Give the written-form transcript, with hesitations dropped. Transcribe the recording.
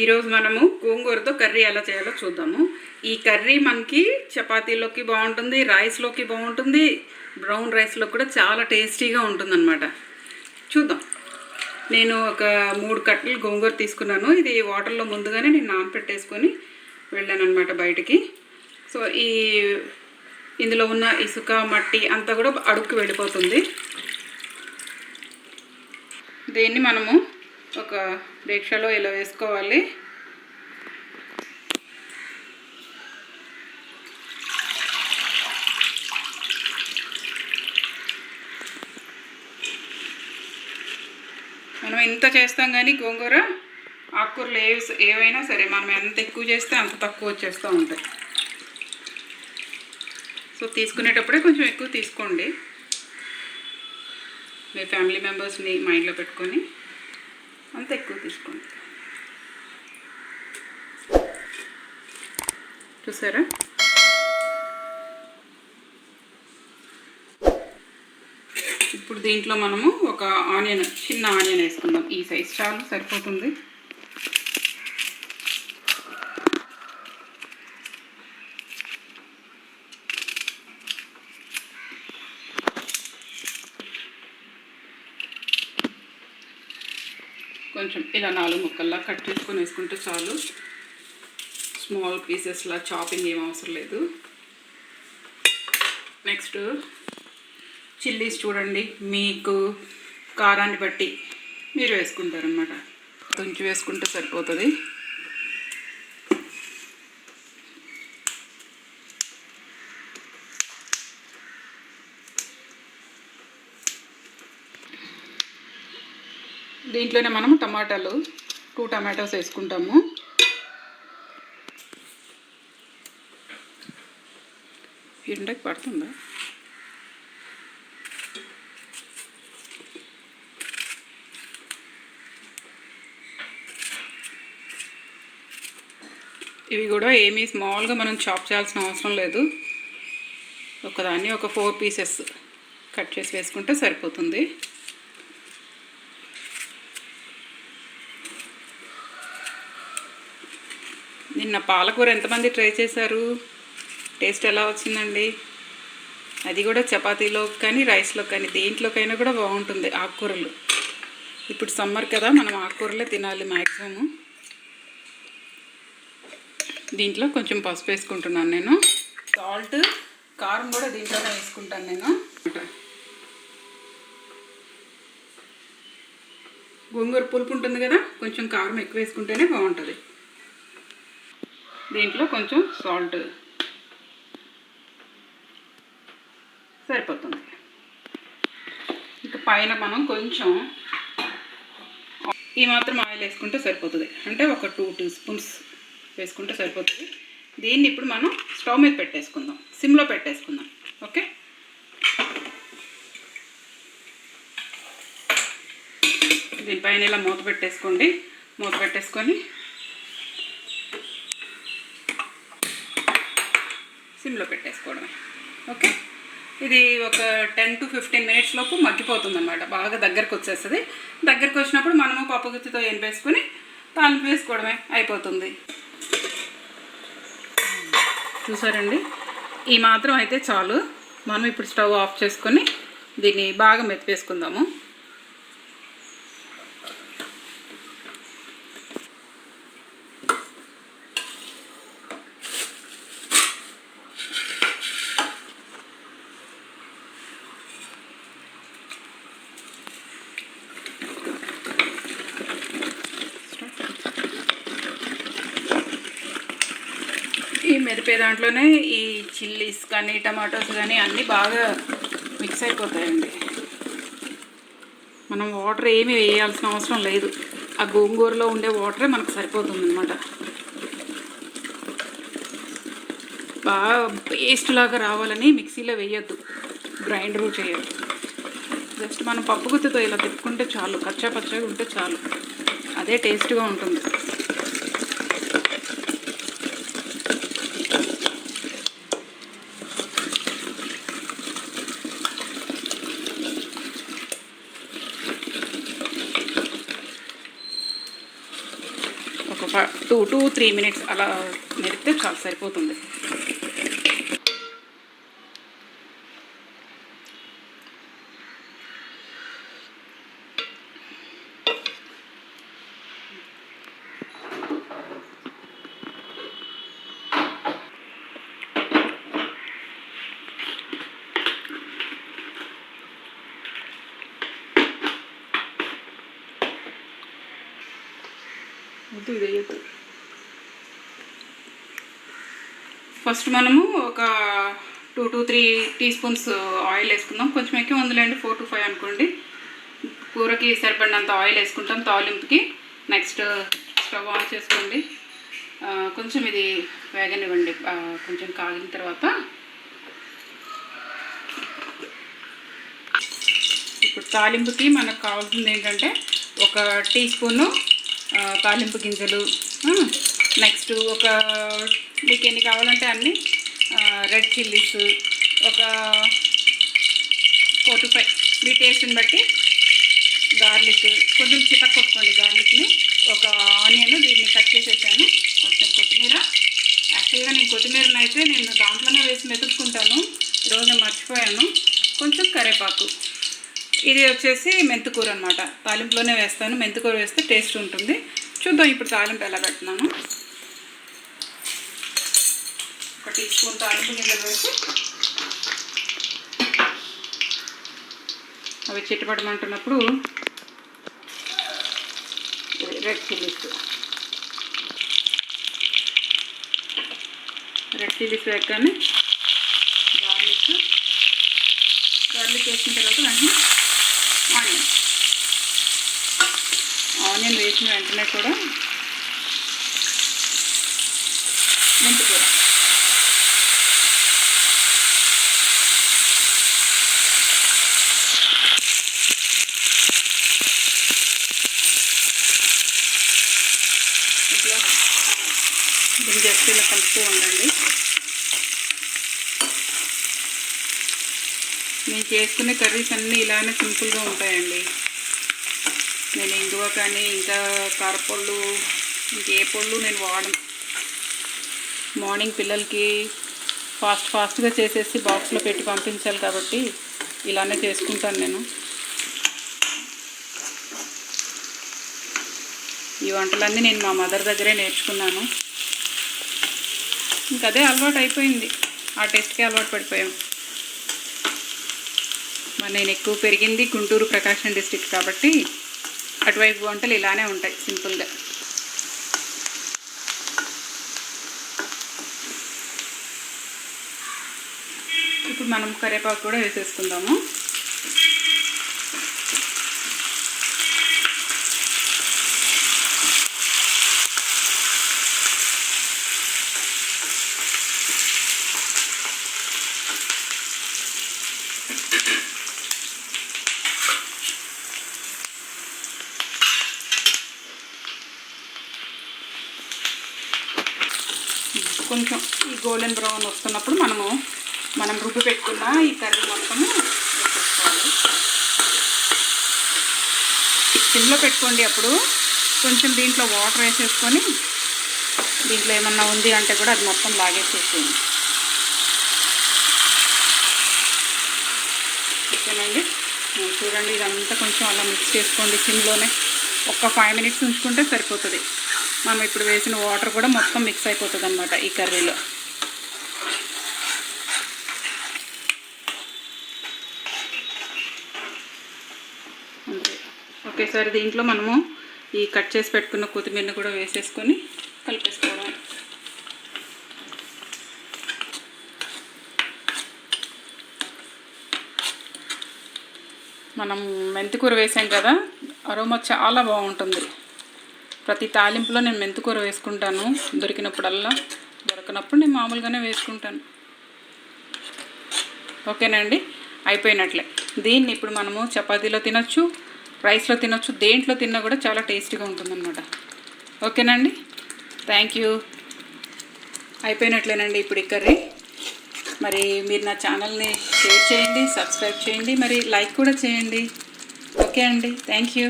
ఈరోజు మనము గోంగూరతో కర్రీ ఎలా చేయాలో చూద్దాము. ఈ కర్రీ మనకి చపాతీలోకి బాగుంటుంది, రైస్లోకి బాగుంటుంది, బ్రౌన్ రైస్లో కూడా చాలా టేస్టీగా ఉంటుందన్నమాట. చూద్దాం. నేను ఒక 3 కట్టలు గోంగూర తీసుకున్నాను. ఇది వాటర్లో ముందుగానే నేను నానపెట్టేసుకొని వెళ్ళాను అనమాట బయటికి. సో ఇందులో ఉన్న ఇసుక మట్టి అంతా కూడా అడుక్కు వెళ్ళిపోతుంది. దీన్ని మనము ఒక డేక్షలో ఇలా వేసుకోవాలి. మనం ఇంత చేస్తాం కానీ గోంగూర ఆకుకూరలు ఏవైనా సరే మనం ఎంత ఎక్కువ చేస్తే అంత తక్కువ వచ్చేస్తూ ఉంటాయి. సో తీసుకునేటప్పుడే కొంచెం ఎక్కువ తీసుకోండి. మీ ఫ్యామిలీ మెంబర్స్ని మైండ్లో పెట్టుకొని అంత ఎక్కువ తీసుకోండి. చూసారా? ఇప్పుడు దీంట్లో మనము ఒక చిన్న ఆనియన్ వేసుకుందాం. ఈ సైజ్ చాలు, సరిపోతుంది. కొంచెం ఇలా 4 ముక్కల్లా కట్ చేసుకొని వేసుకుంటే చాలు. స్మాల్ పీసెస్లా చాపింగ్ ఏం అవసరం లేదు. నెక్స్ట్ చిల్లీస్ చూడండి, మీకు కారాన్ని బట్టి మీరు వేసుకుంటారనమాట. కొంచెం వేసుకుంటే సరిపోతుంది. దీంట్లోనే మనము టమాటాలు 2 టమాటోస్ వేసుకుంటాము. ఎండకి పడుతుందా? ఇవి కూడా ఏమీ స్మాల్గా మనం చాప్ చేయాల్సిన అవసరం లేదు. ఒకదాన్ని ఒక 4 పీసెస్ కట్ చేసి వేసుకుంటే సరిపోతుంది. నిన్న పాలకూర ఎంతమంది ట్రై చేశారు? టేస్ట్ ఎలా వచ్చిందండి? అది కూడా చపాతీలో కానీ రైస్లో కానీ దేంట్లోకైనా కూడా బాగుంటుంది. ఆకుకూరలు ఇప్పుడు సమ్మర్ కదా, మనం ఆకుకూరలే తినాలి మ్యాక్సిమము. దీంట్లో కొంచెం పసుపు వేసుకుంటున్నాను నేను. సాల్ట్, కారం కూడా దీంట్లోనే వేసుకుంటాను నేను. గోంగూర పులుపు ఉంటుంది కదా, కొంచెం కారం ఎక్కువ వేసుకుంటేనే బాగుంటుంది. దీంట్లో కొంచెం సాల్ట్ సరిపోతుంది. ఇంకా పైన మనం కొంచెం ఈ మాత్రం ఆయిల్ వేసుకుంటే సరిపోతుంది. అంటే ఒక 2 టీ స్పూన్స్ వేసుకుంటే సరిపోతుంది. దీన్ని ఇప్పుడు మనం స్టవ్ మీద పెట్టేసుకుందాం, సిమ్లో పెట్టేసుకుందాం. ఓకే, దీనిపైన ఇలా మూత పెట్టేసుకోండి. మూత పెట్టేసుకొని సిమ్లో పెట్టేసుకోవడమే. ఓకే, ఇది ఒక 10 to 15 మినిట్స్ లోపు మగ్గిపోతుంది అన్నమాట. బాగా దగ్గరకు వచ్చేస్తుంది. దగ్గరకు వచ్చినప్పుడు మనము పప్పు గుత్తితో ఏం వేసుకొని తాలింపు వేసుకోవడమే, అయిపోతుంది. చూసారండి, ఈ మాత్రం అయితే చాలు. మనం ఇప్పుడు స్టవ్ ఆఫ్ చేసుకొని దీన్ని బాగా మెత్తివేసుకుందాము. ఈ మెరిపే దాంట్లోనే ఈ చిల్లీస్ కానీ టమాటోస్ కానీ అన్నీ బాగా మిక్స్ అయిపోతాయండి. మనం వాటర్ ఏమీ వేయాల్సిన అవసరం లేదు. ఆ గోంగూరలో ఉండే వాటరే మనకు సరిపోతుంది అన్నమాట. బాగా పేస్ట్ లాగా రావాలని మిక్సీలో వేయద్దు, గ్రైండరు చేయద్దు. జస్ట్ మనం పప్పు గుత్తితో ఇలా తిప్పుకుంటే చాలు, కచ్చా పచ్చగా ఉంటే చాలు. అదే టేస్ట్గా ఉంటుంది. ఒక 2 to 3 minutes అలా మెరిపితే చాలా సరిపోతుంది. ఫస్ట్ మనము ఒక 2 to 3 teaspoons ఆయిల్ వేసుకుందాం. కొంచెం ఎక్కువ ఉందిలేండి, 4 to 5 అనుకోండి. కూరకి సరిపడినంత ఆయిల్ వేసుకుంటాం తాలింపుకి. నెక్స్ట్ స్టవ్ ఆన్ చేసుకోండి. కొంచెం ఇది వేగనివ్వండి. కొంచెం కాగిన తర్వాత ఇప్పుడు తాలింపుకి మనకు కావాల్సింది ఏంటంటే ఒక టీ స్పూను తాలింపు గింజలు, నెక్స్ట్ ఒక మీకు ఎన్ని కావాలంటే అన్ని రెడ్ చిల్లీస్, ఒక 4 to 5 మీ టేస్ట్ని బట్టి గార్లిక్, కొంచెం చితక్ కొట్టుకోండి గార్లిక్ని, ఒక ఆనియన్ దీన్ని కట్ చేసేసాను, కొంచెం కొత్తిమీర. యాక్చువల్గా నేను కొత్తిమీరని అయితే నేను దాంట్లోనే వేసి మెతుక్కుంటాను, ఈరోజు నేను మర్చిపోయాను. కొంచెం కరివేపాకు. ఇది వచ్చేసి మెంతికూర అనమాట, తాలింపులోనే వేస్తాను. మెంతికూర వేస్తే టేస్ట్ ఉంటుంది. చూద్దాం ఇప్పుడు తాలింపు ఎలా పెడుతున్నాను. ఒక టీ స్పూన్ తాలింపు గింజలు వేసి అవి చిట్టపడమంటున్నప్పుడు రెడ్ చిల్లీస్ వేయగానే గార్లిక్ వేసిన తర్వాత వెంటనే ఆనియన్ వేసిన వెంటనే కూడా మెంతికూర. దీన్ని జస్ట్ ఇలా కలుపుతూ ఉండండి. నేను చేసుకునే కర్రీస్ అన్నీ ఇలానే సింపుల్గా ఉంటాయండి. నేను ఇంగువ కానీ ఇంకా కారపళ్ళు ఇంకే పళ్ళు నేను వాడను. మార్నింగ్ పిల్లలకి ఫాస్ట్గా చేసేసి బాక్స్లో పెట్టి పంపించాలి కాబట్టి ఇలానే చేసుకుంటాను నేను. ఈ వంటలన్నీ నేను మా మదర్ దగ్గరే నేర్చుకున్నాను. ఇంకా అదే అలవాటు అయిపోయింది, ఆ టేస్ట్కి అలవాటు పడిపోయాం. మరి నేను ఎక్కువ పెరిగింది గుంటూరు ప్రకాశం డిస్ట్రిక్ట్ కాబట్టి అటువైపు వంటలు ఇలానే ఉంటాయి సింపుల్గా. ఇప్పుడు మనం కరివేపాకు కూడా వేసేసుకుందాము. కొంచెం ఈ గోల్డెన్ బ్రౌన్ వస్తున్నప్పుడు మనం రుబ్బి పెట్టుకున్న ఈ కర్రీ మొత్తము వేసేసుకోవాలి. సిమ్లో పెట్టుకోండి. అప్పుడు కొంచెం దీంట్లో వాటర్ వేసేసుకొని దీంట్లో ఏమన్నా ఉంది అంటే కూడా అది మొత్తం లాగేసేసేయండి. ఓకేనండి, చూడండి ఇదంతా కొంచెం అలా మిక్స్ చేసుకోండి సిమ్లోనే. ఒక్క 5 minutes ఉంచుకుంటే సరిపోతుంది. మనం ఇప్పుడు వేసిన వాటర్ కూడా మొత్తం మిక్స్ అయిపోతుంది అన్నమాట ఈ కర్రీలో. అంతే. ఒకేసారి దీంట్లో మనము ఈ కట్ చేసి పెట్టుకున్న కొత్తిమీరని కూడా వేసేసుకొని కలిపేసుకోవడం. మనం మెంతికూర వేసాం కదా, అరోమా చాలా బాగుంటుంది. ప్రతి తాలింపులో నేను మెంతికూర వేసుకుంటాను దొరికినప్పుడల్లా. దొరకనప్పుడు నేను మామూలుగానే వేసుకుంటాను. ఓకేనండి, అయిపోయినట్లే. దీన్ని ఇప్పుడు మనము చపాతీలో తినొచ్చు, రైస్లో తినొచ్చు, దేంట్లో తిన్నా కూడా చాలా టేస్టీగా ఉంటుందన్నమాట. ఓకేనండి, థ్యాంక్ యూ. అయిపోయినట్లేనండి ఇప్పుడు ఈ కర్రీ. మరి మీరు నా ఛానల్ని షేర్ చేయండి, సబ్స్క్రైబ్ చేయండి, మరి లైక్ కూడా చేయండి. ఓకే అండి, థ్యాంక్ యూ.